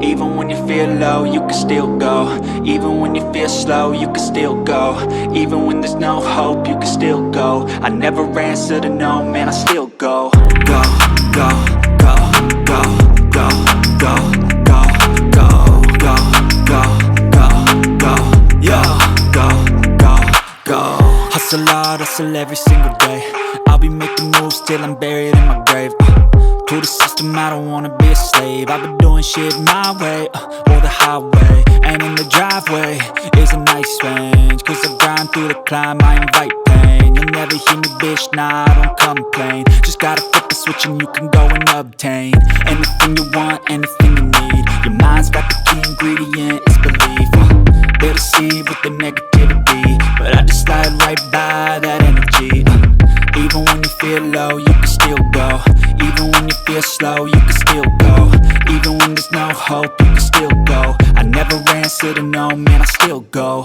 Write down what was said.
Even when you feel low, you can still go. Even when you feel slow, you can still go. Even when there's no hope, you can still go. I never answer to no, man, I still go. Go, go, go, go, go, go, go, go, go, go, go, go, yo, go, go, go. Hustle hard, hustle every single day. I'll be making moves till I'm buried in my grave. To the system, I don't wanna be a slave. I've been doing shit my way, or the highway. And in the driveway is a nice range, cause I grind through the climb, I invite pain. You'll never hear me, bitch, nah, I don't complain. Just gotta flip the switch and you can go and obtain anything you want, anything you need. Your mind's got the key ingredient, it's belief. They'll deceive with the negativity, but I just slide right by that energy. Even when you feel low, you can still go. Even when you feel slow, you can still go. Even when there's no hope, you can still go. I never answer to no, man, I still go.